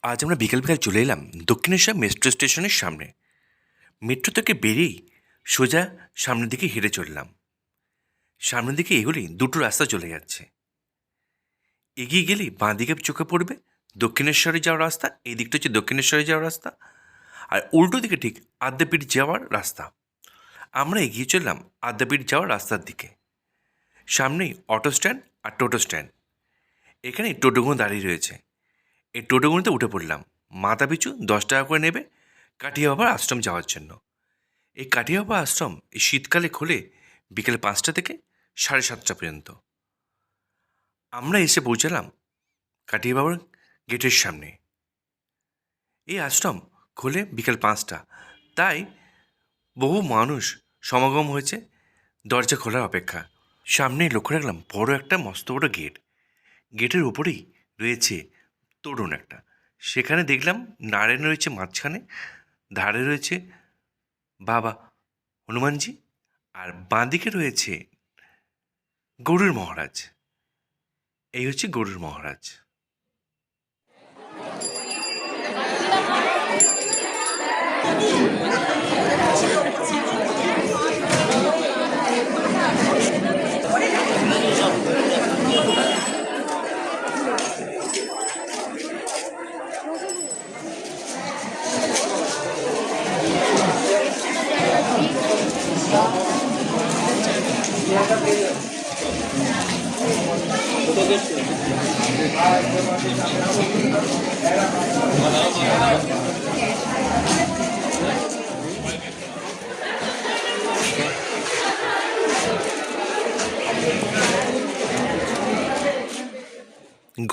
আজ আমরা বিকেল বিকেল চলে এলাম দক্ষিণেশ্বর মেট্রো স্টেশনের সামনে। মেট্রো থেকে বেরিয়েই সোজা সামনের দিকে হেঁটে চললাম। সামনের দিকে এগোলেই দুটো রাস্তা চলে যাচ্ছে। এগিয়ে গেলেই বাঁ দিকে চোখে পড়বে দক্ষিণেশ্বরে যাওয়ার রাস্তা, এই দিকটা হচ্ছে দক্ষিণেশ্বরে যাওয়ার রাস্তা, আর উল্টো দিকে ঠিক আদ্যাপীঠ যাওয়ার রাস্তা। আমরা এগিয়ে চললাম আদ্যাপীঠ যাওয়ার রাস্তার দিকে। সামনেই অটো স্ট্যান্ড আর টোটো স্ট্যান্ড। এখানে টোটোগুলো দাঁড়িয়ে রয়েছে। এই টোটোগুলোতে উঠে পড়লাম। মাথা পিছু 10 টাকা করে নেবে কাঠিয়া বাবার আশ্রম যাওয়ার জন্য। এই কাঠিয়া বাবা আশ্রম এই শীতকালে খোলে বিকেল 5টা থেকে 7:30 পর্যন্ত। আমরা এসে পৌঁছালাম কাঠিয়া বাবার গেটের সামনে। এই আশ্রম খোলে বিকেল 5টা, তাই বহু মানুষ সমাগম হয়েছে দরজা খোলার অপেক্ষা। সামনে লক্ষ্য রাখলাম বড় একটা মস্ত বড় গেট। গেটের উপরেই রয়েছে তোরণ একটা। সেখানে দেখলাম নারায়ণ রয়েছে মাঝখানে, ধারে রয়েছে বাবা হনুমানজি, আর বাঁদিকে রয়েছে গরুর মহারাজ। এই হচ্ছে গরুর মহারাজ।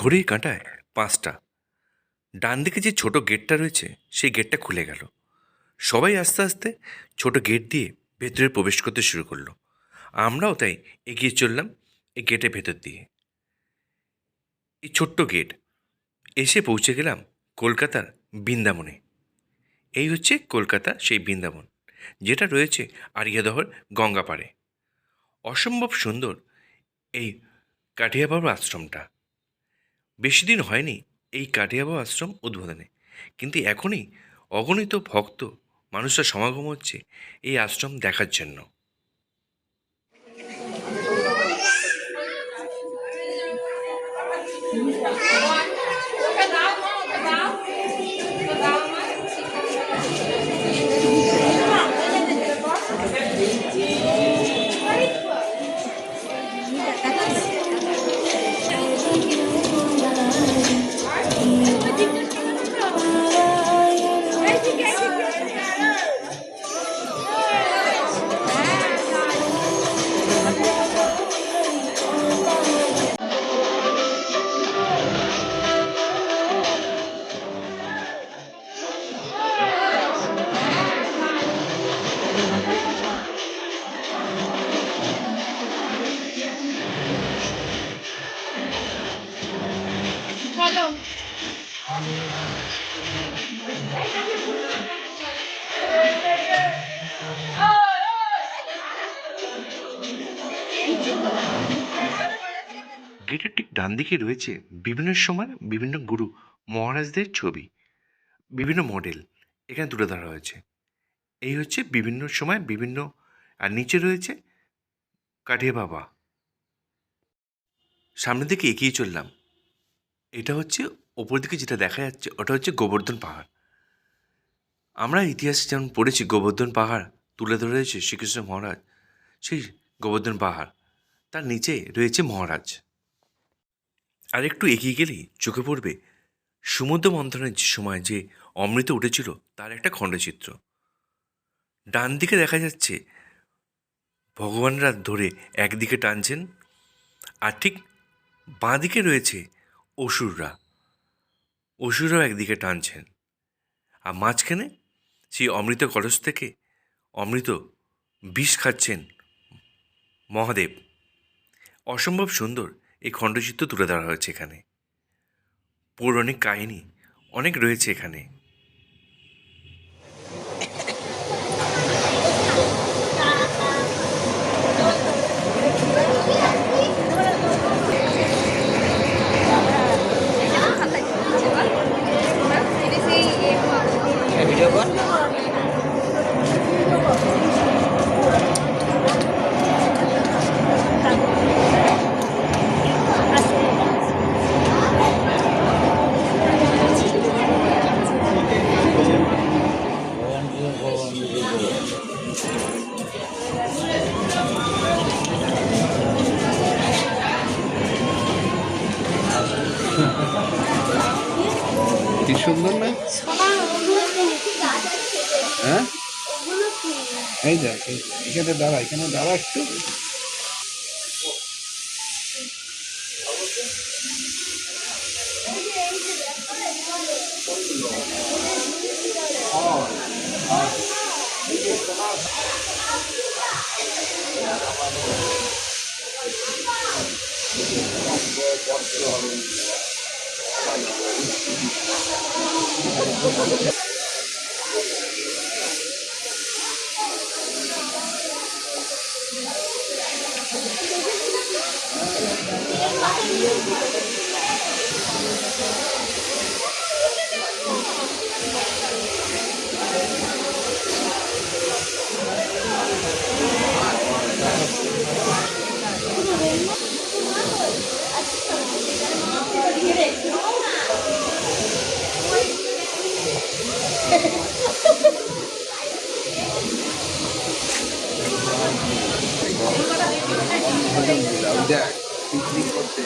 ঘড়ির কাঁটায় 5টা। ডান দিকে যে ছোট গেটটা রয়েছে সেই গেটটা খুলে গেল। সবাই আস্তে আস্তে ছোট গেট দিয়ে ভেতরে প্রবেশ করতে শুরু করলো। আমরাও তাই এগিয়ে চললাম এই গেটের ভেতর দিয়ে। এই ছোট্ট গেট এসে পৌঁছে গেলাম কলকাতার বৃন্দাবনে। এই হচ্ছে কলকাতা সেই বৃন্দাবন, যেটা রয়েছে আড়িয়াদহর গঙ্গা পাড়ে। অসম্ভব সুন্দর এই কাঠিয়া বাবার আশ্রমটা। বেশি দিন হয়নি এই কাঠিয়া বাবা আশ্রম উদ্বোধনে, কিন্তু এখনই অগণিত ভক্ত মানুষের সমাগম হচ্ছে এই আশ্রম দেখার জন্য। গেটের ঠিক ডান দিকে রয়েছে বিভিন্ন সময় বিভিন্ন গুরু মহারাজদের ছবি, বিভিন্ন মডেল এখানে তুলে ধরা হয়েছে। এই হচ্ছে বিভিন্ন সময় বিভিন্ন, আর নিচে রয়েছে কাঠিয়া বাবা। সামনের দিকে এগিয়ে চললাম। এটা হচ্ছে ওপর দিকে যেটা দেখা যাচ্ছে ওটা হচ্ছে গোবর্ধন পাহাড়। আমরা ইতিহাসে যেমন পড়েছি গোবর্ধন পাহাড় তুলে ধরেছে শ্রীকৃষ্ণ মহারাজ, সেই গোবর্ধন পাহাড় তার নিচে রয়েছে মহারাজ। আর একটু এগিয়ে গেলেই চোখে পড়বে সমুদ্র মন্থনের সময় যে অমৃত উঠেছিল তার একটা খণ্ডচিত্র। ডান দিকে দেখা যাচ্ছে ভগবানরা ধরে একদিকে টানছেন, আর ঠিক বাঁ দিকে রয়েছে অসুররাও একদিকে টানছেন, আর মাঝখানে সেই অমৃত কলস থেকে অমৃত বিষ খাচ্ছেন মহাদেব। অসম্ভব সুন্দর এই খণ্ডচিত্র তুলে ধরা হয়েছে এখানে। পৌরাণিক কাহিনী অনেক রয়েছে এখানে। হ্যাঁ এই দেখ এখানে দাঁড়া, এখানে দাঁড়া একটু। দেখ পিকনিক করতে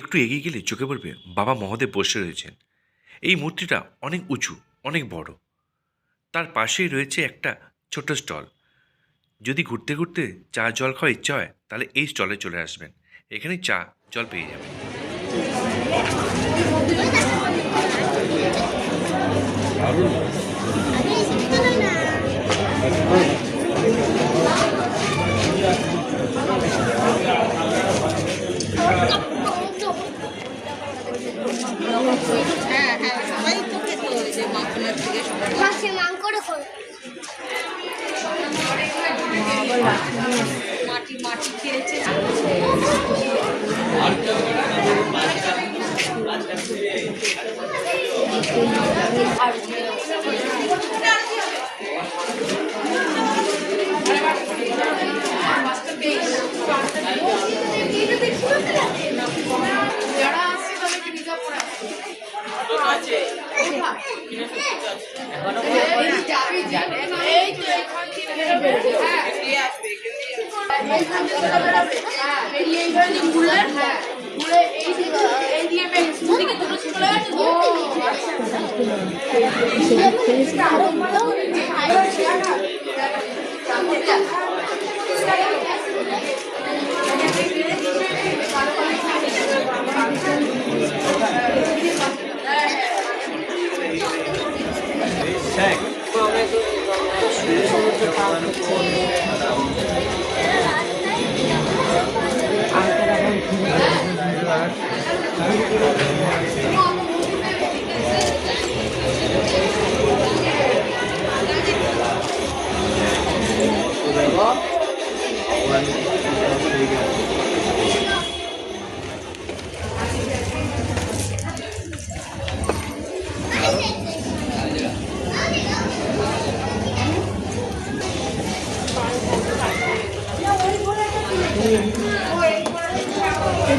একটু এগিয়ে গেলে চোখে পড়বে বাবা মহাদেব বসে রয়েছেন। এই মূর্তিটা অনেক উঁচু, অনেক বড়। তার পাশেই রয়েছে একটা ছোট স্টল। যদি ঘুরতে ঘুরতে চা জল খাওয়ার ইচ্ছা হয় তাহলে এই স্টলে চলে আসবেন, এখানে চা জল পেয়ে যাবেন। মাটি মাটি খেয়েছে। যারা আসছে তাদেরকে রিজার্ভ করে আসছে। এই তো এইখান থেকে বেরোবে। হ্যাঁ আসবে এইখানে ঘুরে ঘুরে এই দিয়ে দিকে দুটো চলে গেছে।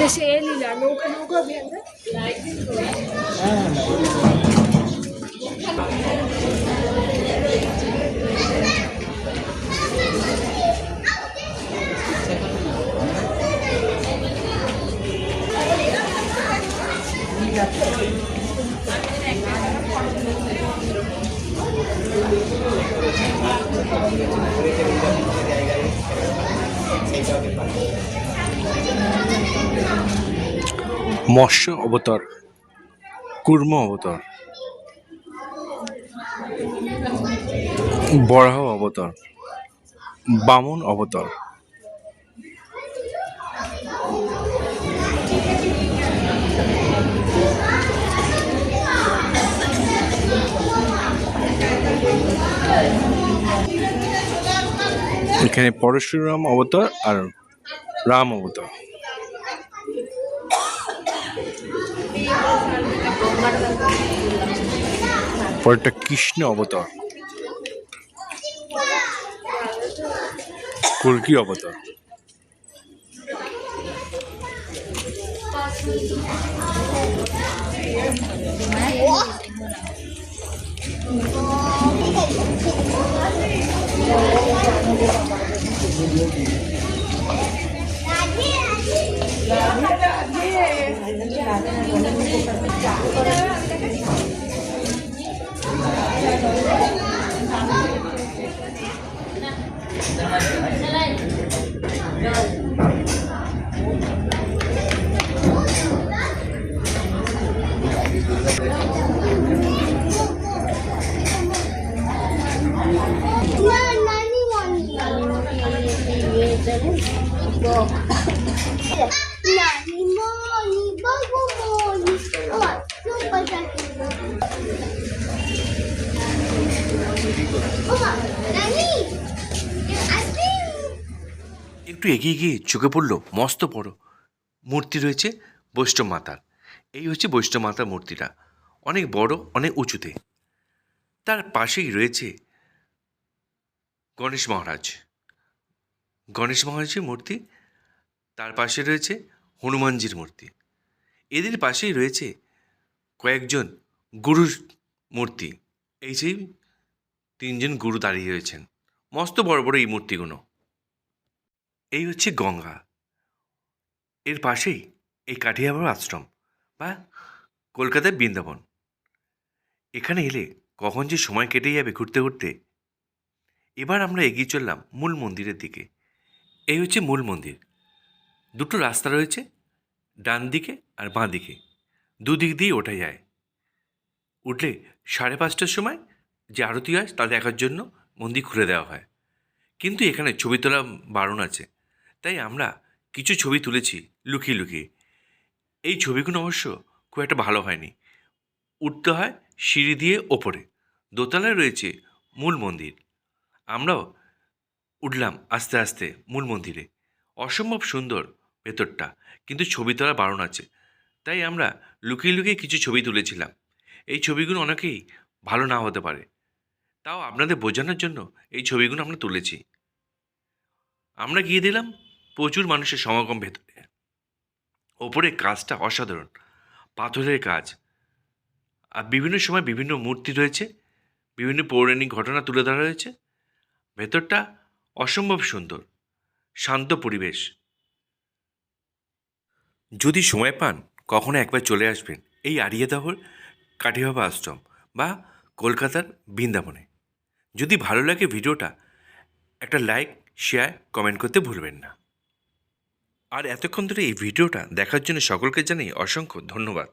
से लीला नौका नौका भी अंदर মৎস্য অবতার, কুর্ম অবতার, বরাহ অবতার, বামন অবতার। এখানে পরশুরাম অবতার আর রাম অবতার। পরেরটা কৃষ্ণ অবতার, কল্কি অবতার। একটু এগিয়ে গিয়ে চোখে পড়ল মস্ত বড় মূর্তি রয়েছে বৈষ্ণব মাতার। এই হচ্ছে বৈষ্ণব মাতার মূর্তিটা, অনেক বড়, অনেক উঁচুতে। তার পাশেই রয়েছে গণেশ মহারাজ, গণেশ মহারাজের মূর্তি। তার পাশে রয়েছে হনুমানজির মূর্তি। এদের পাশেই রয়েছে কয়েকজন গুরুর মূর্তি। এই সেই 3জন গুরু দাঁড়িয়ে রয়েছেন, মস্ত বড় বড় এই মূর্তিগুলো। এই হচ্ছে গঙ্গা, এর পাশেই এই কাঠিয়াবাড় আশ্রম বা কলকাতার বৃন্দাবন। এখানে এলে কখন যে সময় কেটে যাবে ঘুরতে ঘুরতে। এবার আমরা এগিয়ে চললাম মূল মন্দিরের দিকে। এই হচ্ছে মূল মন্দির। দুটো রাস্তা রয়েছে, ডান দিকে আর বাঁ দিকে, দুদিক দিয়েই ওঠা যায়। উঠলে 5:30টার সময় যে আরতি হয় তা দেখার জন্য মন্দির খুলে দেওয়া হয়। কিন্তু এখানে ছবি তোলা বারণ আছে, তাই আমরা কিছু ছবি তুলেছি লুকিয়ে লুকিয়ে। এই ছবিগুলো অবশ্য খুব একটা ভালো হয়নি। উঠতে হয় সিঁড়ি দিয়ে ওপরে, দোতলায় রয়েছে মূল মন্দির। আমরাও উঠলাম আস্তে আস্তে মূল মন্দিরে। অসম্ভব সুন্দর ভেতরটা, কিন্তু ছবি তোলা বারণ আছে, তাই আমরা লুকিয়ে লুকিয়ে কিছু ছবি তুলেছিলাম। এই ছবিগুলো অনেকেই ভালো না হতে পারে, তাও আপনাদের বোঝানোর জন্য এই ছবিগুলো আমরা তুলেছি। আমরা গিয়ে দিলাম প্রচুর মানুষের সমাগম ভেতরে। ওপরে কাজটা অসাধারণ, পাথরের কাজ, আর বিভিন্ন সময় বিভিন্ন মূর্তি রয়েছে, বিভিন্ন পৌরাণিক ঘটনা তুলে ধরা হয়েছে। ভেতরটা অসম্ভব সুন্দর, শান্ত পরিবেশ। যদি সময় পান কখনো একবার চলে আসবেন এই আড়িয়াদহর কাঠিবাবা আশ্রম বা কলকাতার বৃন্দাবনে। যদি ভালো লাগে ভিডিওটা, একটা লাইক, শেয়ার, কমেন্ট করতে ভুলবেন না। আর এতক্ষণ ধরে এই ভিডিওটা দেখার জন্য সকলকে জানাই অসংখ্য ধন্যবাদ।